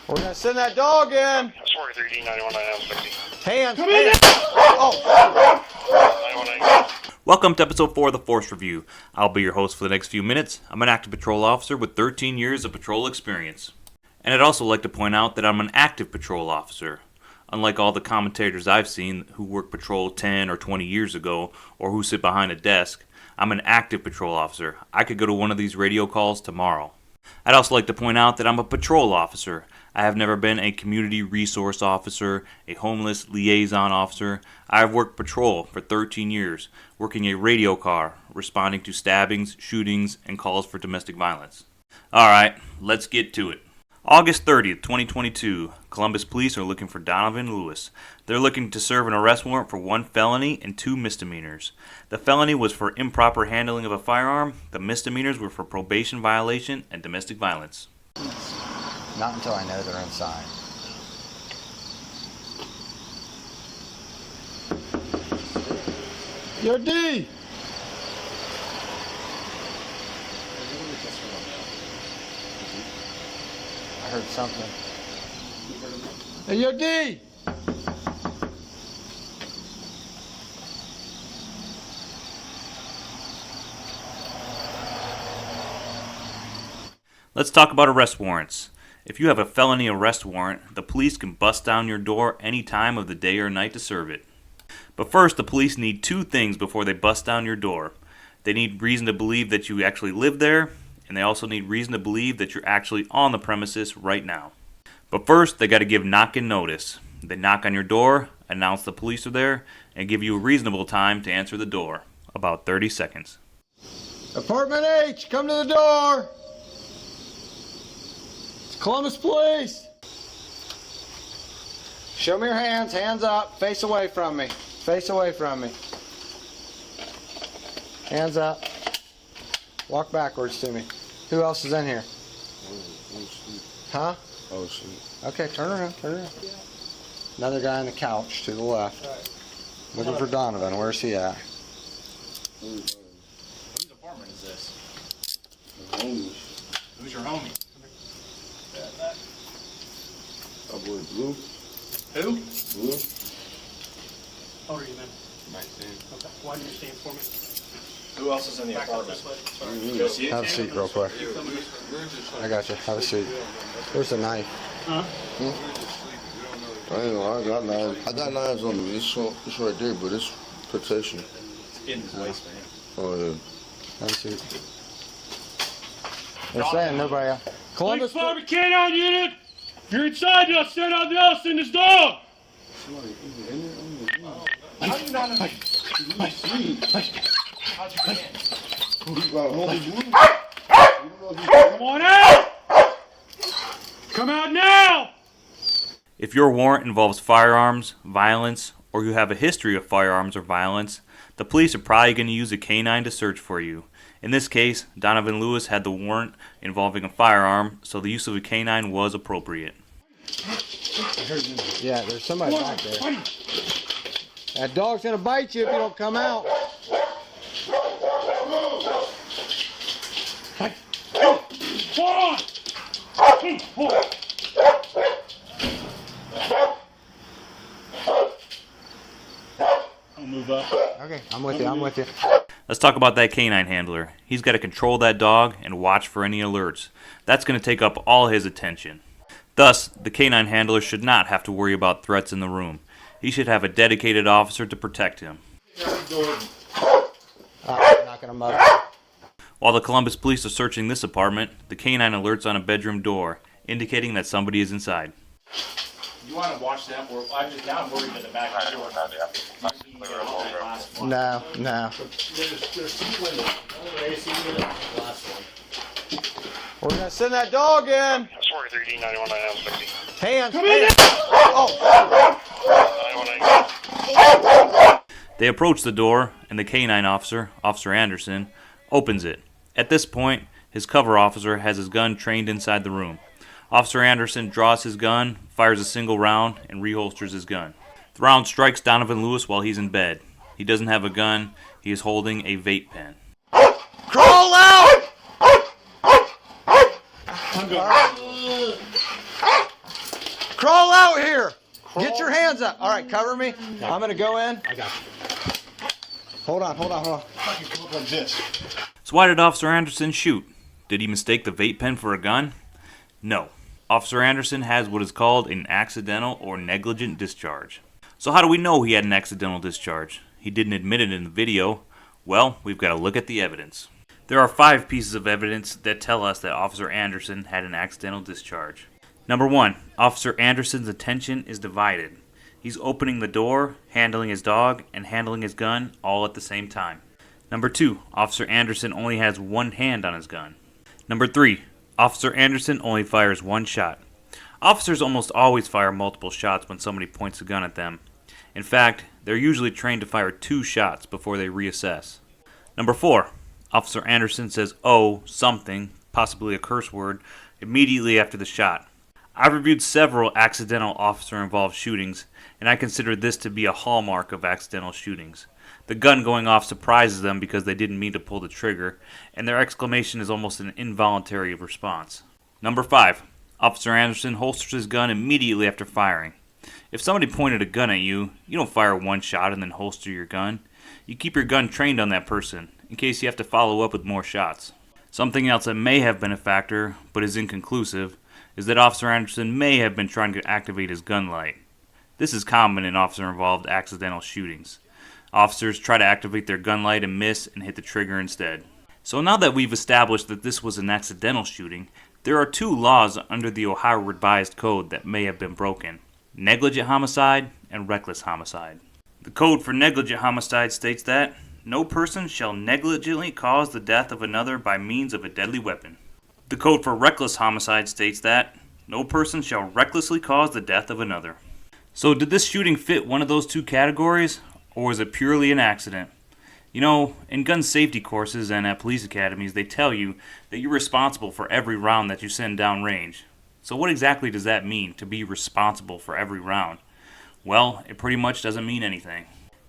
We're gonna send that dog in. That's 43D 91960. Hands. Come in! Oh. 919. Welcome to episode 4 of the Force Review. I'll be your host for the next few minutes. I'm an active patrol officer with 13 years of patrol experience. And I'd also like to point out that I'm an active patrol officer. Unlike all the commentators I've seen who work patrol 10 or 20 years ago or who sit behind a desk, I'm an active patrol officer. I could go to one of these radio calls tomorrow. I'd also like to point out that I'm a patrol officer. I have never been a community resource officer, a homeless liaison officer. I have worked patrol for 13 years, working a radio car, responding to stabbings, shootings, and calls for domestic violence. Alright, let's get to it. August 30th, 2022, Columbus police are looking for Donovan Lewis. They're looking to serve an arrest warrant for 1 felony and 2 misdemeanors. The felony was for improper handling of a firearm. The misdemeanors were for probation violation and domestic violence. Not until I know they're inside. Yo, D! I heard something. Hey, yo, D! Let's talk about arrest warrants. If you have a felony arrest warrant, the police can bust down your door any time of the day or night to serve it. But first, the police need 2 things before they bust down your door. They need reason to believe that you actually live there, and they also need reason to believe that you're actually on the premises right now. But first, they got to give knock-in notice. They knock on your door, announce the police are there, and give you a reasonable time to answer the door, about 30 seconds. Apartment H, come to the door! It's Columbus Police! Show me your hands, hands up, face away from me. Face away from me. Hands up. Walk backwards to me. Who else is in here? Huh? Oh, shit. Okay, turn around, turn around. Another guy on the couch to the left. Looking for Donovan. Where's he at? Whose apartment is this? Homeless. Who's your homie? That boy Blue. Who? Blue. How old are you, man? 19. Okay. Why didn't you stand for me? Who else is in the Back up apartment? this way. Mhm. Go see it? Have a seat real quick. I got you. Have a seat. Where's the knife? Huh? I ain't know, I got knives. I got knives on me. It's right there, but it's protection. It's in his waistband. Oh, yeah. Have a seat. They're saying nobody else. Columbus. Columbus Canine unit! You're inside now. Send out the else in this dog! How do you not know? How'd you get in? Come on out! Come out now! If your warrant involves firearms, violence, or you have a history of firearms or violence, the police are probably going to use a canine to search for you. In this case, Donovan Lewis had the warrant involving a firearm, so the use of a canine was appropriate. Yeah, there's somebody back there. That dog's gonna bite you if you don't come out. I'll move up. Okay, I'm with you. I'm with you. Let's talk about that canine handler. He's got to control that dog and watch for any alerts. That's going to take up all his attention. Thus, the canine handler should not have to worry about threats in the room. He should have a dedicated officer to protect him. Knocking him up. While the Columbus police are searching this apartment, the canine alerts on a bedroom door, indicating that somebody is inside. You want to watch that? Or I'm just now worried that the back door. No, no. There's 2 windows. Another AC unit, last one. We're gonna send that dog in. That's 43D 91960. Hands. Come in! Oh. 919. They approach the door, and the canine officer, Officer Anderson, opens it. At this point, his cover officer has his gun trained inside the room. Officer Anderson draws his gun, fires a single round, and reholsters his gun. The round strikes Donovan Lewis while he's in bed. He doesn't have a gun. He is holding a vape pen. Crawl out! I'm going. Crawl out here. Get your hands up. All right, cover me. I'm going to go in. I got you. Hold on. Fucking come up like this. So why did Officer Anderson shoot? Did he mistake the vape pen for a gun? No. Officer Anderson has what is called an accidental or negligent discharge. So how do we know he had an accidental discharge? He didn't admit it in the video. Well, we've got to look at the evidence. There are 5 pieces of evidence that tell us that Officer Anderson had an accidental discharge. Number 1, Officer Anderson's attention is divided. He's opening the door, handling his dog, and handling his gun all at the same time. Number 2, Officer Anderson only has one hand on his gun. Number 3, Officer Anderson only fires one shot. Officers almost always fire multiple shots when somebody points a gun at them. In fact, they're usually trained to fire 2 shots before they reassess. Number 4, Officer Anderson says, "Oh, something," possibly a curse word, immediately after the shot. I've reviewed several accidental officer-involved shootings, and I consider this to be a hallmark of accidental shootings. The gun going off surprises them because they didn't mean to pull the trigger, and their exclamation is almost an involuntary response. Number 5, Officer Anderson holsters his gun immediately after firing. If somebody pointed a gun at you, you don't fire one shot and then holster your gun. You keep your gun trained on that person, in case you have to follow up with more shots. Something else that may have been a factor, but is inconclusive, is that Officer Anderson may have been trying to activate his gun light. This is common in officer-involved accidental shootings. Officers try to activate their gun light and miss and hit the trigger instead. So now that we've established that this was an accidental shooting, there are 2 laws under the Ohio Revised Code that may have been broken: negligent homicide and reckless homicide. The code for negligent homicide states that no person shall negligently cause the death of another by means of a deadly weapon. The code for reckless homicide states that no person shall recklessly cause the death of another. So did this shooting fit one of those 2 categories, or was it purely an accident? You know, in gun safety courses and at police academies, they tell you that you're responsible for every round that you send down range. So what exactly does that mean, to be responsible for every round? Well, it pretty much doesn't mean anything.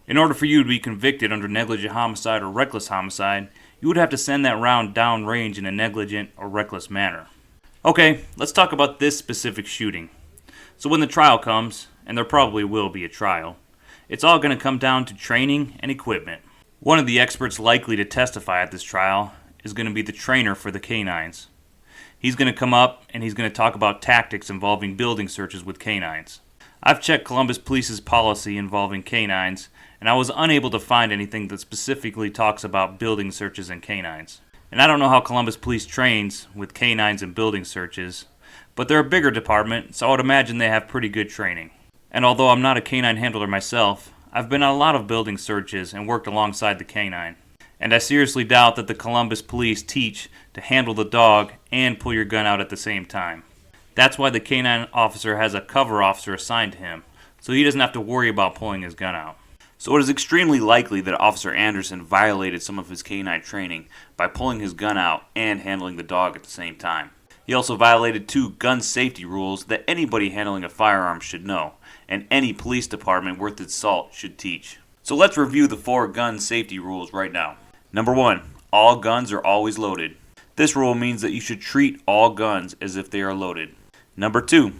In order for you to be convicted under negligent homicide or reckless homicide, you would have to send that round down range in a negligent or reckless manner. Okay, let's talk about this specific shooting. So when the trial comes, and there probably will be a trial, it's all going to come down to training and equipment. One of the experts likely to testify at this trial is going to be the trainer for the canines. He's going to come up and he's going to talk about tactics involving building searches with canines. I've checked Columbus Police's policy involving canines, and I was unable to find anything that specifically talks about building searches and canines. And I don't know how Columbus Police trains with canines and building searches, but they're a bigger department, so I would imagine they have pretty good training. And although I'm not a canine handler myself, I've been on a lot of building searches and worked alongside the canine. And I seriously doubt that the Columbus Police teach to handle the dog and pull your gun out at the same time. That's why the canine officer has a cover officer assigned to him, so he doesn't have to worry about pulling his gun out. So it is extremely likely that Officer Anderson violated some of his canine training by pulling his gun out and handling the dog at the same time. He also violated 2 gun safety rules that anybody handling a firearm should know, and any police department worth its salt should teach. So let's review the 4 gun safety rules right now. Number 1, all guns are always loaded. This rule means that you should treat all guns as if they are loaded. Number 2,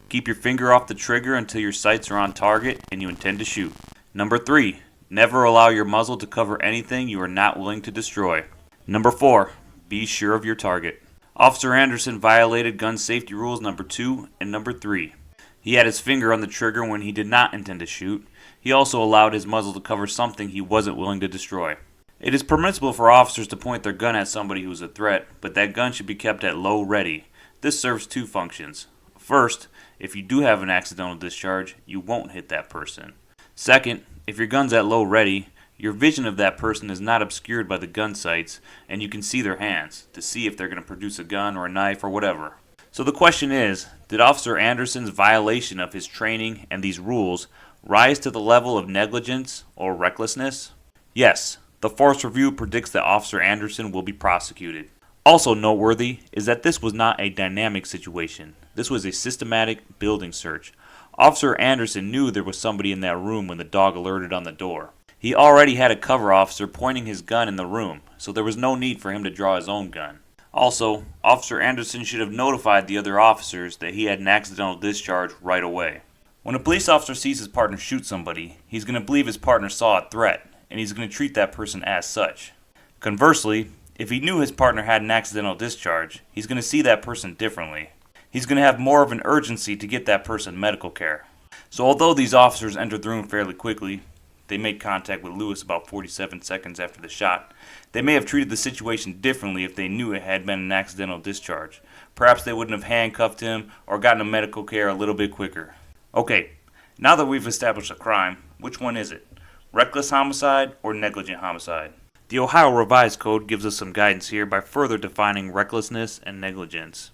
keep your finger off the trigger until your sights are on target and you intend to shoot. Number 3, never allow your muzzle to cover anything you are not willing to destroy. Number 4, be sure of your target. Officer Anderson violated gun safety rules number 2 and number 3. He had his finger on the trigger when he did not intend to shoot. He also allowed his muzzle to cover something he wasn't willing to destroy. It is permissible for officers to point their gun at somebody who is a threat, but that gun should be kept at low ready. This serves 2 functions. First, if you do have an accidental discharge, you won't hit that person. Second, if your gun's at low ready, your vision of that person is not obscured by the gun sights, and you can see their hands to see if they're going to produce a gun or a knife or whatever. So the question is, did Officer Anderson's violation of his training and these rules rise to the level of negligence or recklessness? Yes, the Force Review predicts that Officer Anderson will be prosecuted. Also noteworthy is that this was not a dynamic situation. This was a systematic building search. Officer Anderson knew there was somebody in that room when the dog alerted on the door. He already had a cover officer pointing his gun in the room, so there was no need for him to draw his own gun. Also, Officer Anderson should have notified the other officers that he had an accidental discharge right away. When a police officer sees his partner shoot somebody, he's going to believe his partner saw a threat, and he's going to treat that person as such. Conversely, if he knew his partner had an accidental discharge, he's going to see that person differently. He's going to have more of an urgency to get that person medical care. So although these officers entered the room fairly quickly, they made contact with Lewis about 47 seconds after the shot, they may have treated the situation differently if they knew it had been an accidental discharge. Perhaps they wouldn't have handcuffed him or gotten him medical care a little bit quicker. Okay, now that we've established a crime, which one is it? Reckless homicide or negligent homicide? The Ohio Revised Code gives us some guidance here by further defining recklessness and negligence.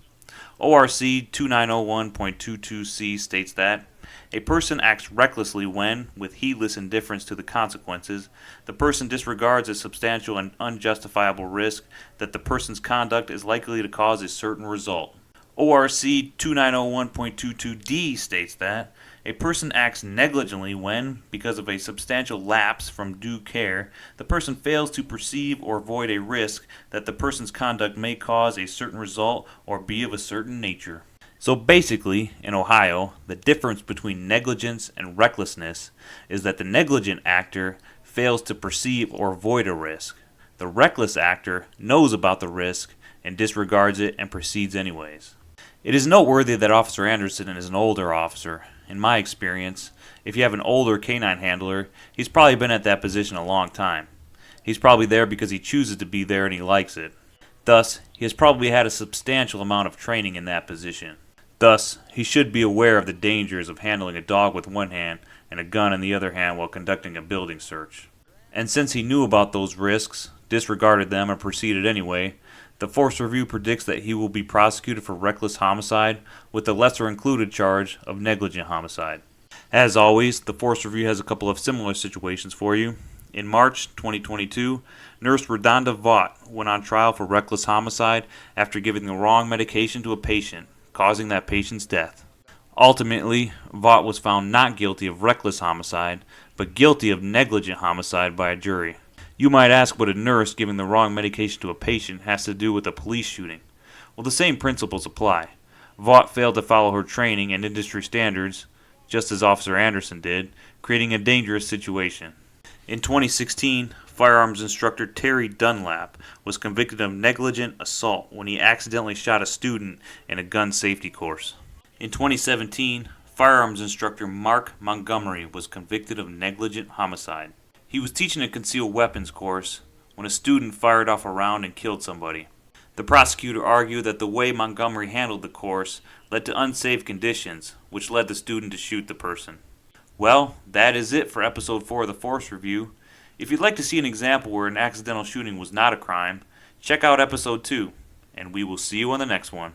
ORC 2901.22c states that a person acts recklessly when, with heedless indifference to the consequences, the person disregards a substantial and unjustifiable risk that the person's conduct is likely to cause a certain result. ORC 2901.22d states that a person acts negligently when, because of a substantial lapse from due care, the person fails to perceive or avoid a risk that the person's conduct may cause a certain result or be of a certain nature. So basically, in Ohio, the difference between negligence and recklessness is that the negligent actor fails to perceive or avoid a risk. The reckless actor knows about the risk and disregards it and proceeds anyways. It is noteworthy that Officer Anderson is an older officer. In my experience, if you have an older canine handler, he's probably been at that position a long time. He's probably there because he chooses to be there and he likes it. Thus, he has probably had a substantial amount of training in that position. Thus, he should be aware of the dangers of handling a dog with one hand and a gun in the other hand while conducting a building search. And since he knew about those risks, disregarded them, and proceeded anyway, the Force Review predicts that he will be prosecuted for reckless homicide with the lesser included charge of negligent homicide. As always, the Force Review has a couple of similar situations for you. In March 2022, Nurse Redonda Vaught went on trial for reckless homicide after giving the wrong medication to a patient, causing that patient's death. Ultimately, Vaught was found not guilty of reckless homicide, but guilty of negligent homicide by a jury. You might ask what a nurse giving the wrong medication to a patient has to do with a police shooting. Well, the same principles apply. Vaught failed to follow her training and industry standards, just as Officer Anderson did, creating a dangerous situation. In 2016, Firearms Instructor Terry Dunlap was convicted of negligent assault when he accidentally shot a student in a gun safety course. In 2017, Firearms Instructor Mark Montgomery was convicted of negligent homicide. He was teaching a concealed weapons course when a student fired off a round and killed somebody. The prosecutor argued that the way Montgomery handled the course led to unsafe conditions, which led the student to shoot the person. Well, that is it for Episode 4 of the Force Review. If you'd like to see an example where an accidental shooting was not a crime, check out Episode 2, and we will see you on the next one.